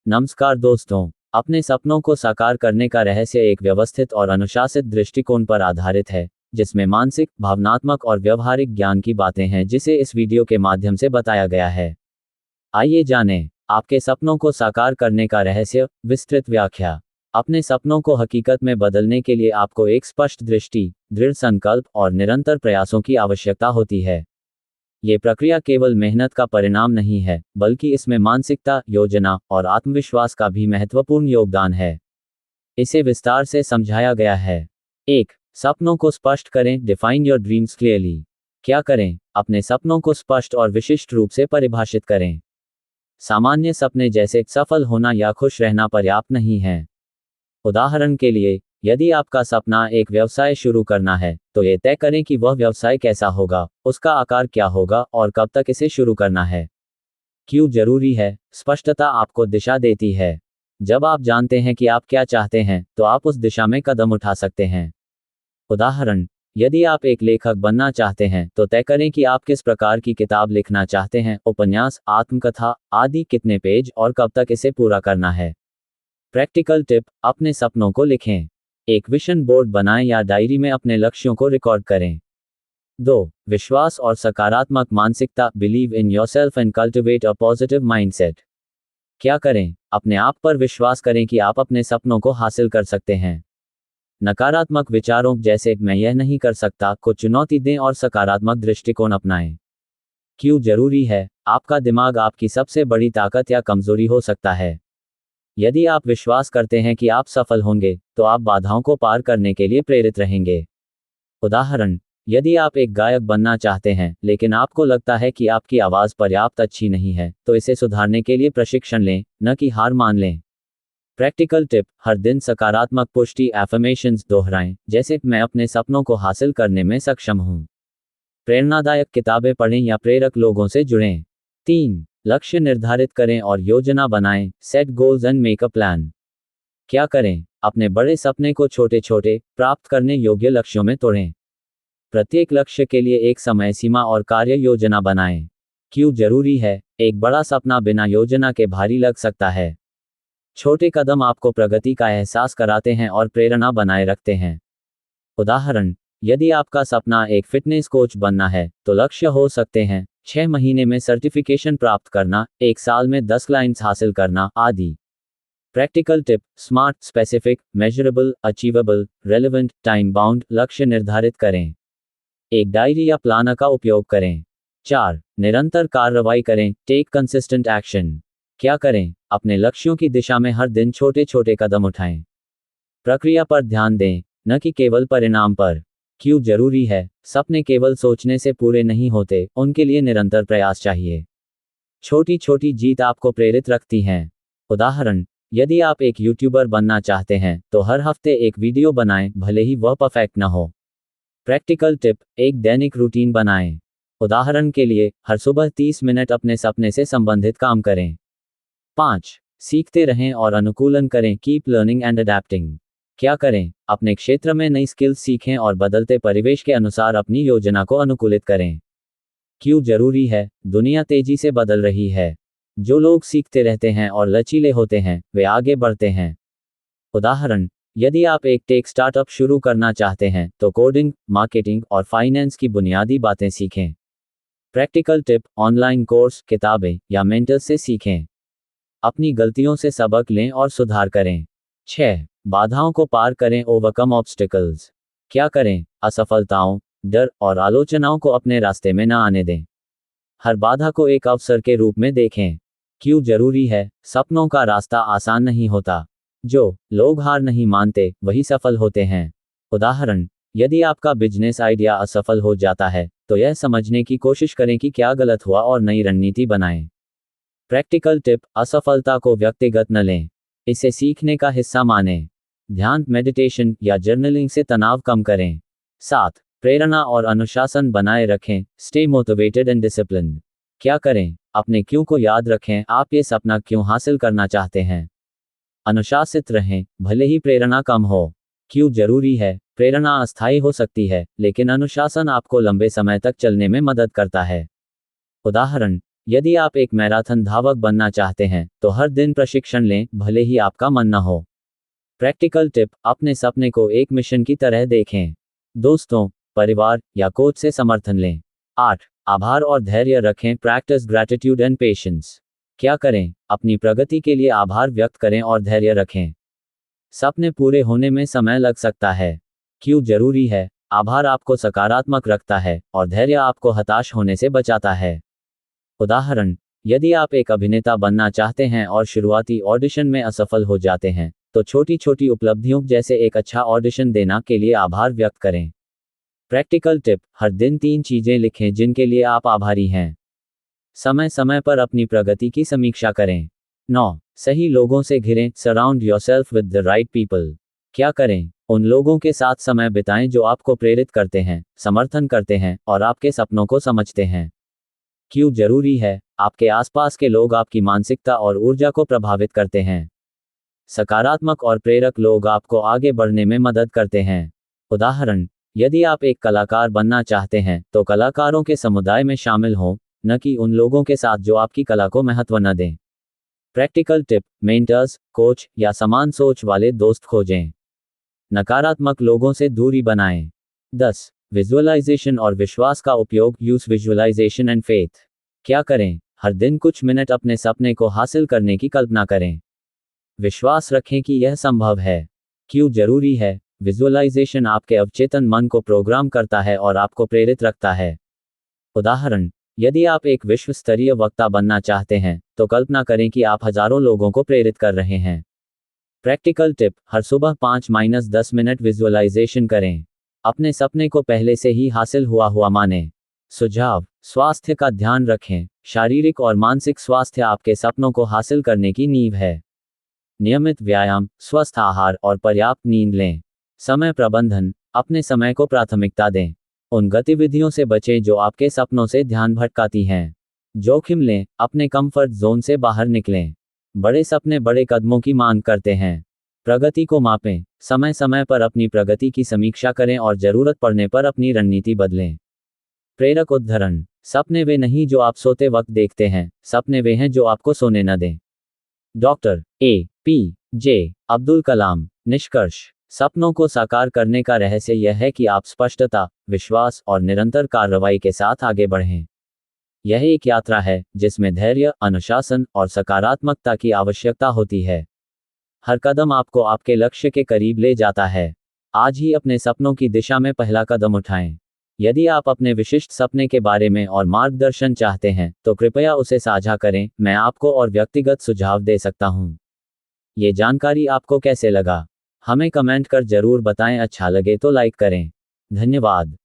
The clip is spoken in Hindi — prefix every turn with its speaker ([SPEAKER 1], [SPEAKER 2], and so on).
[SPEAKER 1] नमस्कार दोस्तों, अपने सपनों को साकार करने का रहस्य एक व्यवस्थित और अनुशासित दृष्टिकोण पर आधारित है, जिसमें मानसिक, भावनात्मक और व्यवहारिक ज्ञान की बातें हैं जिसे इस वीडियो के माध्यम से बताया गया है। आइए जानें, आपके सपनों को साकार करने का रहस्य, विस्तृत व्याख्या। अपने सपनों को हकीकत में बदलने के लिए आपको एक स्पष्ट दृष्टि, दृढ़ संकल्प और निरंतर प्रयासों की आवश्यकता होती है। ये प्रक्रिया केवल मेहनत का परिणाम नहीं है, बल्कि इसमें मानसिकता, योजना और आत्मविश्वास का भी महत्वपूर्ण योगदान है। इसे विस्तार से समझाया गया है। 1. सपनों को स्पष्ट करें। Define your dreams clearly. क्या करें? अपने सपनों को स्पष्ट और विशिष्ट रूप से परिभाषित करें। सामान्य सपने जैसे सफल होना या खुश रहना पर्याप्त नहीं हैं। उदाहरण के लिए, यदि आपका सपना एक व्यवसाय शुरू करना है, तो ये तय करें कि वह व्यवसाय कैसा होगा, उसका आकार क्या होगा और कब तक इसे शुरू करना है। क्यों जरूरी है? स्पष्टता आपको दिशा देती है। जब आप जानते हैं कि आप क्या चाहते हैं, तो आप उस दिशा में कदम उठा सकते हैं। उदाहरण, यदि आप एक लेखक बनना चाहते हैं, तो तय करें कि आप किस प्रकार की किताब लिखना चाहते हैं, उपन्यास, आत्मकथा आदि, कितने पेज और कब तक इसे पूरा करना है। प्रैक्टिकल टिप, अपने सपनों को लिखें। एक विजन बोर्ड बनाएं या डायरी में अपने लक्ष्यों को रिकॉर्ड करें। 2. विश्वास और सकारात्मक मानसिकता। Believe in yourself and cultivate a positive mindset. क्या करें? अपने आप पर विश्वास करें कि आप अपने सपनों को हासिल कर सकते हैं। नकारात्मक विचारों जैसे मैं यह नहीं कर सकता को चुनौती दें और सकारात्मक दृष्टिकोण अपनाएं। क्यों जरूरी है? आपका दिमाग आपकी सबसे बड़ी ताकत या कमजोरी हो सकता है। यदि आप विश्वास करते हैं कि आप सफल होंगे, तो आप बाधाओं को पार करने के लिए प्रेरित रहेंगे। उदाहरण, यदि आप एक गायक बनना चाहते हैं, लेकिन आपको लगता है कि आपकी आवाज़ पर्याप्त अच्छी नहीं है, तो इसे सुधारने के लिए प्रशिक्षण लें, न कि हार मान लें। प्रैक्टिकल टिप, हर दिन सकारात्मक पुष्टि एफर्मेशंस दोहराएं, जैसे मैं अपने सपनों को हासिल करने में सक्षम हूँ। प्रेरणादायक किताबें पढ़ें या प्रेरक लोगों से जुड़ें। 3. लक्ष्य निर्धारित करें और योजना बनाएं। Set goals and make a plan. क्या करें? अपने बड़े सपने को छोटे छोटे, प्राप्त करने योग्य लक्ष्यों में तोड़ें। प्रत्येक लक्ष्य के लिए एक समय सीमा और कार्य योजना बनाएं। क्यों जरूरी है? एक बड़ा सपना बिना योजना के भारी लग सकता है। छोटे कदम आपको प्रगति का एहसास कराते हैं और प्रेरणा बनाए रखते हैं। उदाहरण, यदि आपका सपना एक फिटनेस कोच बनना है, तो लक्ष्य हो सकते हैं 6 महीने में सर्टिफिकेशन प्राप्त करना, 1 साल में 10 क्लाइंट्स हासिल करना आदि। Practical tip, smart, specific, measurable, achievable, relevant, time bound लक्ष्य निर्धारित करें। एक डायरी या प्लानर का उपयोग करें। 4. निरंतर कार्रवाई करें। Take consistent action. क्या करें? अपने लक्ष्यों की दिशा में हर दिन छोटे छोटे कदम उठाएं। प्रक्रिया पर ध्यान दें, न कि केवल परिणाम पर। क्यों जरूरी है? सपने केवल सोचने से पूरे नहीं होते, उनके लिए निरंतर प्रयास चाहिए। छोटी छोटी जीत आपको प्रेरित रखती हैं। उदाहरण, यदि आप एक यूट्यूबर बनना चाहते हैं, तो हर हफ्ते एक वीडियो बनाएं, भले ही वह परफेक्ट न हो। प्रैक्टिकल टिप, एक दैनिक रूटीन बनाएं। उदाहरण के लिए, हर सुबह 30 मिनट अपने सपने से संबंधित काम करें। 5. सीखते रहें और अनुकूलन करें। Keep learning and adapting. क्या करें? अपने क्षेत्र में नई स्किल्स सीखें और बदलते परिवेश के अनुसार अपनी योजना को अनुकूलित करें। क्यों जरूरी है? दुनिया तेजी से बदल रही है। जो लोग सीखते रहते हैं और लचीले होते हैं, वे आगे बढ़ते हैं। उदाहरण, यदि आप एक टेक स्टार्टअप शुरू करना चाहते हैं, तो कोडिंग, मार्केटिंग और फाइनेंस की बुनियादी बातें सीखें। प्रैक्टिकल टिप, ऑनलाइन कोर्स, किताबें या मेंटर से सीखें। अपनी गलतियों से सबक लें और सुधार करें। 6. बाधाओं को पार करें। Overcome obstacles. क्या करें? असफलताओं, डर और आलोचनाओं को अपने रास्ते में न आने दें। हर बाधा को एक अवसर के रूप में देखें। क्यों जरूरी है? सपनों का रास्ता आसान नहीं होता। जो लोग हार नहीं मानते, वही सफल होते हैं। उदाहरण, यदि आपका बिजनेस आइडिया असफल हो जाता है, तो यह समझने की कोशिश करें कि क्या गलत हुआ और नई रणनीति बनाएं। प्रैक्टिकल टिप, असफलता को व्यक्तिगत न लें, इसे सीखने का हिस्सा मानें। ध्यान, मेडिटेशन या जर्नलिंग से तनाव कम करें। 7. प्रेरणा और अनुशासन बनाए रखें। Stay motivated and disciplined. क्या करें? अपने क्यों को याद रखें। आप ये सपना क्यों हासिल करना चाहते हैं। अनुशासित रहें, भले ही प्रेरणा कम हो। क्यों जरूरी है? प्रेरणा अस्थायी हो सकती है, लेकिन अनुशासन आपको लंबे समय तक चलने में मदद करता है। उदाहरण, यदि आप एक मैराथन धावक बनना चाहते हैं तो हर दिन प्रशिक्षण लें, भले ही आपका मन न हो। प्रैक्टिकल टिप, अपने सपने को एक मिशन की तरह देखें। दोस्तों, परिवार या कोच से समर्थन लें। 8. आभार और धैर्य रखें। Practice gratitude and patience. क्या करें? अपनी प्रगति के लिए आभार व्यक्त करें और धैर्य रखें। सपने पूरे होने में समय लग सकता है। क्यों जरूरी है? आभार आपको सकारात्मक रखता है और धैर्य आपको हताश होने से बचाता है। उदाहरण, यदि आप एक अभिनेता बनना चाहते हैं और शुरुआती ऑडिशन में असफल हो जाते हैं, तो छोटी छोटी उपलब्धियों जैसे एक अच्छा ऑडिशन देना के लिए आभार व्यक्त करें। प्रैक्टिकल टिप, हर दिन 3 चीजें लिखें जिनके लिए आप आभारी हैं। समय समय पर अपनी प्रगति की समीक्षा करें। 9. सही लोगों से घिरें। Surround yourself with the right people. क्या करें? उन लोगों के साथ समय बिताएं जो आपको प्रेरित करते हैं, समर्थन करते हैं और आपके सपनों को समझते हैं। क्यों जरूरी है? आपके आसपास के लोग आपकी मानसिकता और ऊर्जा को प्रभावित करते हैं। सकारात्मक और प्रेरक लोग आपको आगे बढ़ने में मदद करते हैं। उदाहरण, यदि आप एक कलाकार बनना चाहते हैं तो कलाकारों के समुदाय में शामिल हों, न कि उन लोगों के साथ जो आपकी कला को महत्व न दें। प्रैक्टिकल टिप, मेंटर्स, कोच या समान सोच वाले दोस्त खोजें। नकारात्मक लोगों से दूरी बनाएं। 10. विजुअलाइजेशन और विश्वास का उपयोग। Use visualisation and faith. क्या करें? हर दिन कुछ मिनट अपने सपने को हासिल करने की कल्पना करें। विश्वास रखें कि यह संभव है। क्यों जरूरी है? विजुअलाइजेशन आपके अवचेतन मन को प्रोग्राम करता है और आपको प्रेरित रखता है। उदाहरण, यदि आप एक विश्व स्तरीय वक्ता बनना चाहते हैं तो कल्पना करें कि आप हजारों लोगों को प्रेरित कर रहे हैं। प्रैक्टिकल टिप, हर सुबह 5-10 मिनट विजुअलाइजेशन करें। अपने सपने को पहले से ही हासिल हुआ मानें। सुझाव, स्वास्थ्य का ध्यान रखें। शारीरिक और मानसिक स्वास्थ्य आपके सपनों को हासिल करने की नींव है। नियमित व्यायाम, स्वस्थ आहार और पर्याप्त नींद लें। समय प्रबंधन, अपने समय को प्राथमिकता दें। उन गतिविधियों से बचें जो आपके सपनों से ध्यान भटकाती हैं। जोखिम लें, अपने कंफर्ट जोन से बाहर निकलें। बड़े सपने बड़े कदमों की मांग करते हैं। प्रगति को मापें, समय समय पर अपनी प्रगति की समीक्षा करें और जरूरत पड़ने पर अपनी रणनीति बदलें। प्रेरक उद्धरण, सपने वे नहीं जो आप सोते वक्त देखते हैं, सपने वे हैं जो आपको सोने न दें। Doctor APJ. अब्दुल कलाम। निष्कर्ष, सपनों को साकार करने का रहस्य यह है कि आप स्पष्टता, विश्वास और निरंतर कार्रवाई के साथ आगे बढ़ें। यह एक यात्रा है जिसमें धैर्य, अनुशासन और सकारात्मकता की आवश्यकता होती है। हर कदम आपको आपके लक्ष्य के करीब ले जाता है। आज ही अपने सपनों की दिशा में पहला कदम उठाएं। यदि आप अपने विशिष्ट सपने के बारे में और मार्गदर्शन चाहते हैं तो कृपया उसे साझा करें, मैं आपको और व्यक्तिगत सुझाव दे सकता हूं। ये जानकारी आपको कैसे लगा? हमें कमेंट कर जरूर बताएं। अच्छा लगे तो लाइक करें। धन्यवाद।